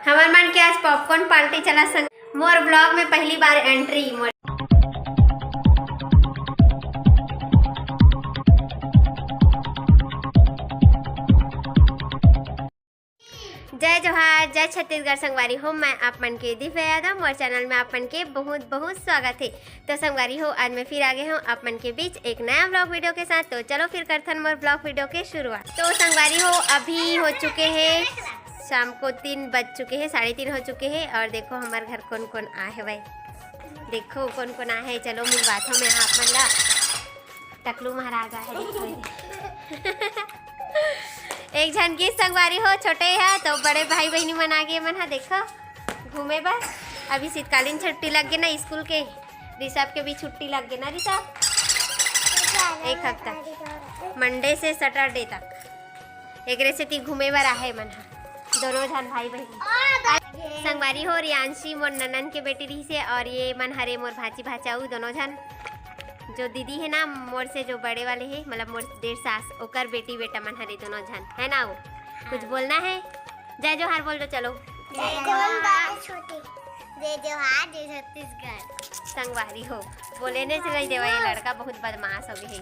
हमार मन के आज पॉपकॉर्न पार्टी चला संग मोर ब्लॉग में पहली बार एंट्री मोर। जय जोहार, जय छत्तीसगढ़ संगवारी हो। मैं आप मन के दिव्या यादव और चैनल में आप मन के बहुत बहुत स्वागत है। तो संगवारी हो, आज मैं फिर आ गए हूँ आप मन के बीच एक नया ब्लॉग वीडियो के साथ। तो चलो फिर करथन मोर ब्लॉग वीडियो के शुरुआत। तो संगवारी हो, अभी हो चुके हैं शाम को 3 बज चुके हैं, 3:30 हो चुके हैं। और देखो हमारे घर कौन कौन आए है भाई, देखो कौन कौन आए है। चलो मिल बातों में आप मन ला टकलू महाराज आए देखो एक झन की संगवारी हो छोटे है तो बड़े भाई बहनी मन आ गए मन हा देखो घूमे बस। अभी शीतकालीन छुट्टी लग गए ना स्कूल के, ऋषभ के भी छुट्टी लग गए ना ऋषभ, 1 हफ्ता मंडे से सैटरडे तक एक रेसिटी घूमे बर आहे मन हा दोनों झन भाई बहनी। संगवारी हो, रियांशी मोर ननन के बेटी रही से और ये मन हरे मोर भाची भाचाऊ दोनों झन। जो दीदी है ना मोर से जो बड़े वाले है मतलब मोर देर सास ओकर बेटी बेटा मन हरे दोनों झन है ना। वो कुछ बोलना है? जय जोहार बोल दो चलो। जय जोहार जय छत्तीसगढ़। संगवारी हो बोले ने चल देवा, ये लड़का बहुत बदमाश हो गई है।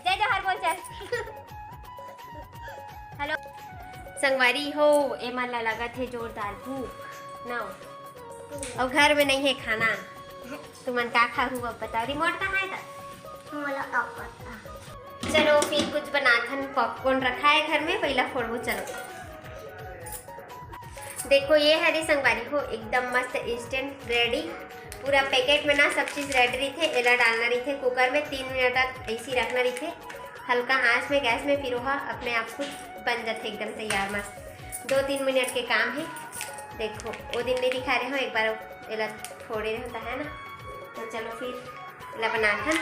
जय जोहार बोल चल। हेलो संगवारी हो, ए मन ला लगत है जोरदार भूख ना और घर में नहीं है खाना। तुमन का खाहू अब बताओ, रिमोट कहाँ है था? चलो फिर कुछ बनाथन। पॉपकॉर्न रखा है घर में, पहला फोड़ू चलो। देखो ये हरी संगवारी हो एकदम मस्त इंस्टेंट रेडी, पूरा पैकेट में ना सब चीज़ रेडी रही थे। एला डालना रही थे कुकर में, 3 मिनट तक ऐसी रखना रही थे हल्का आंच में गैस में, फिर वह अपने आप खुद बन जाते एकदम तैयार मस्त। 2-3 मिनट के काम है। देखो वो दिन में दिखा रहे हो, एक बार एला थोड़े होता है ना। तो चलो फिर एला बनाथन।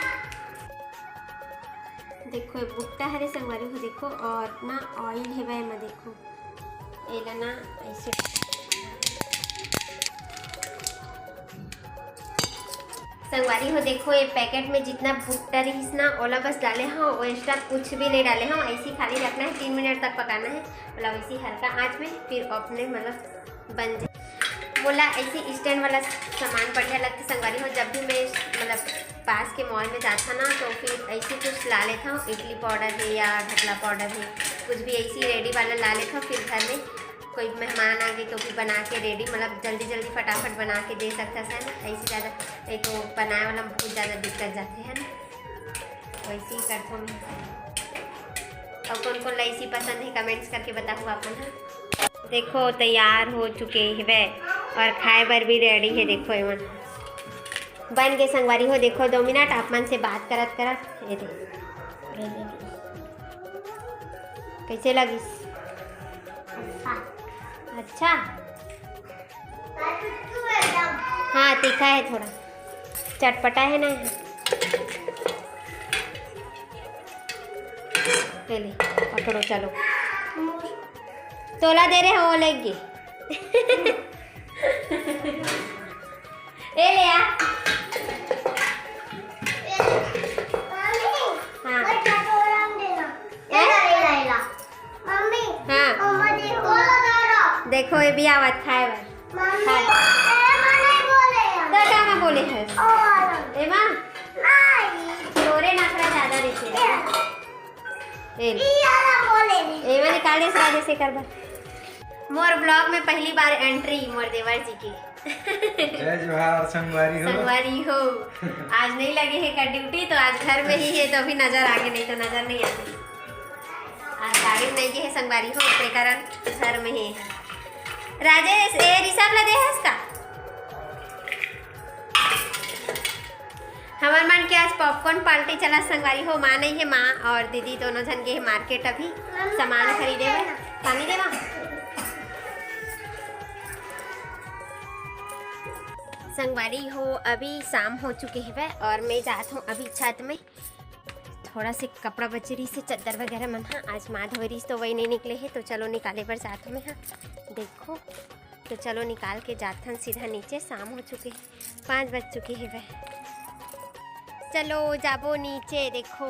देखो ये बुट्टा हरे संगवारी हो देखो, और ना ऑयल है वह में देखो एला ना ऐसे संगवारी हो। देखो ये पैकेट में जितना भुट्टा रही ना ओला बस डाले हाँ, वो एक्स्ट्रा कुछ भी नहीं डाले हाँ, ऐसे खाली रखना है। 3 मिनट तक पकाना है मतलब ऐसी हल्का आंच में, फिर अपने मतलब बन जाए। बोला ऐसे स्टैंड वाला सामान बढ़िया लगता संगवारी हो। जब भी मैं मतलब पास के मॉल में जाता ना तो फिर ऐसे कुछ ला लेता हूँ, इडली पाउडर है या ढकला पाउडर है, कुछ भी ऐसी रेडी वाला ला लेता हूँ। फिर घर में कोई मेहमान आ गए तो भी बना के रेडी मतलब जल्दी जल्दी फटाफट बना के दे सकता है ना। ऐसे ज़्यादा नहीं तो बनाने वाला बहुत ज़्यादा दिक्कत जाते हैं ना, वैसे ही करता हूँ मैं। और कौन कौन ऐसी पसंद है कमेंट्स करके बताऊँ आप मन। देखो तैयार हो चुके हैं वह और खाए बर भी रेडी है। देखो ये मन बन के संगवारी हो। देखो 2 मिनट आप मन से बात करत करत ये कैसे लगिस? अच्छा हाँ तीखा है थोड़ा, चटपटा है ना। ले पकड़ो चलो, तोला दे रहे हो लेंगे ए ले आ। देखो ये भी आवत खाए तो बोले है तोरे नखरा ज्यादा रहते निकाले राजे से कर मोर ब्लॉग में पहली बार एंट्री मोर देवर जी की। जय जोहार संगवारी हो। आज नहीं लगे है का ड्यूटी तो आज घर में ही है, तो अभी नजर आगे नहीं तो नजर नहीं आती। आज गाड़ी नहीं है संगवारी हो, उसके कारण घर में ही है। राजेश ए ऋषभ ला दे है इसका। हमार मन के आज पॉपकॉर्न पार्टी चला संगवारी हो। माँ नहीं है, माँ और दीदी दोनों जन गए मार्केट अभी सामान खरीदे हुए। पानी देवा संगवारी हो। अभी शाम हो चुके हैं और मैं जाता हूँ अभी छत में। थोड़ा से कपड़ा बचरी से चद्दर वगैरह मन हाँ, आज माधवरी तो वही नहीं निकले हैं तो चलो निकाले पर जाता हूँ मैं। हाँ देखो तो चलो निकाल के जाता हूँ सीधा नीचे। शाम हो चुके हैं, 5 बज चुके हैं वह। चलो जाबो नीचे। देखो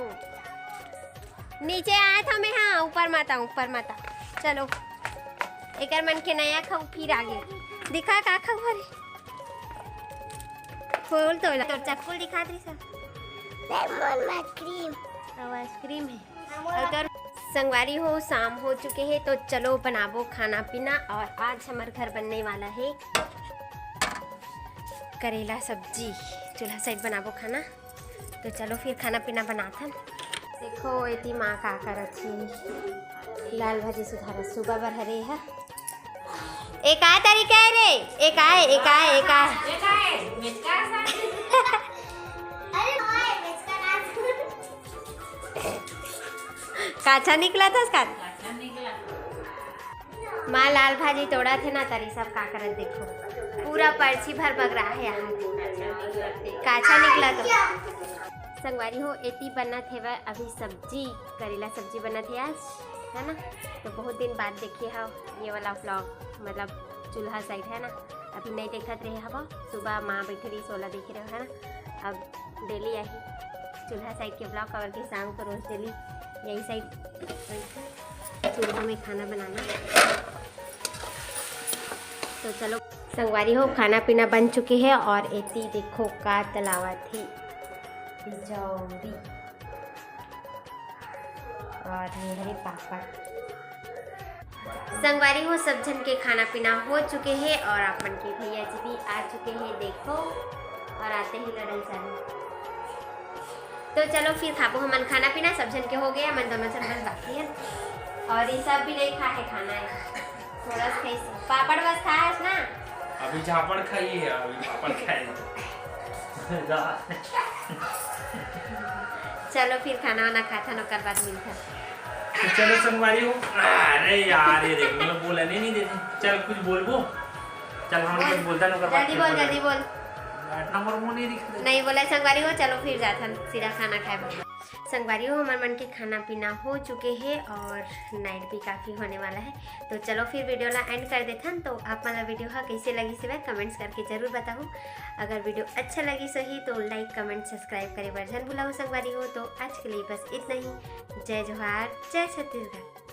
नीचे आया था मैं, हाँ ऊपर माता चलो एकर मन के नया खाऊ फिर आगे दिखा का खाऊ हरे खोल तो चक्कू दिखा दी सब क्रीम आइसक्रीम है। अगर संगवारी हो शाम हो चुके हैं तो चलो बनाबो खाना पीना। और आज हमारे घर बनने वाला है करेला सब्जी। चूल्हा साइड बनाबो खाना तो चलो फिर खाना पीना बनाथन। देखो एती माँ का करत छी लाल भाजी सुधार सुबह बर हरे है। एक आ तरीका है रे एक आए काचा निकला था उसका माँ लाल भाजी तोड़ा थे ना तरी सब का करत देखो पूरा पर्ची भर बग रहा है यहाँ काचा निकला तो संगवारी हो एती बना थे वह अभी सब्जी करेला सब्जी बना थे आज है ना। तो बहुत दिन बाद देखिए हाँ ये वाला व्लॉग मतलब चूल्हा साइड है ना। अभी नहीं देखत रहे हवा सुबह माँ बैठी रही सोला देख रहे है ना। अब डेली यही चूल्हा साइड के ब्लॉग कवर के शाम को रोज डेली यही साइड चूल्हा में खाना बनाना। तो चलो संगवारी हो खाना पीना बन चुके हैं और एती देखो का तलावा थी जौरी और ये हरे पापड़। संगवारी हो सब जन के खाना पीना हो चुके हैं और अपन के भैया जी भी आ चुके हैं देखो और आते ही लड़ल चालू। तो चलो फिर खाबो हमन खाना पीना सब जन के हो गया मन दोनों जन बस बाकी है और ये सब भी नहीं खा है खाना है थोड़ा सा खाई पापड़ बस खा है ना। अभी झापड़ खाइए अभी पापड़ खाए चलो फिर खाना वाना खाता ना कर बाद मिलता। तो चलो संगवारी हो। अरे यार ये देख मतलब बोला नहीं देते चल कुछ बोलबो चल हम कुछ बोलता ना कर जल्दी बोल नंबर मुंह नहीं दिख नहीं बोला संगवारी हो। चलो फिर जाता सीधा खाना खाए। संगवारी हो हमारे मन के खाना पीना हो चुके हैं और नाइट भी काफ़ी होने वाला है। तो चलो फिर वीडियो ला एंड कर देथन। तो आप मला वीडियो हा कैसे लगी से कमेंट्स करके जरूर बताओ। अगर वीडियो अच्छा लगी सही तो लाइक कमेंट सब्सक्राइब करे बर जन भुलाओ संगवारी हो। तो आज के लिए बस इतना ही। जय जोहार जय छत्तीसगढ़।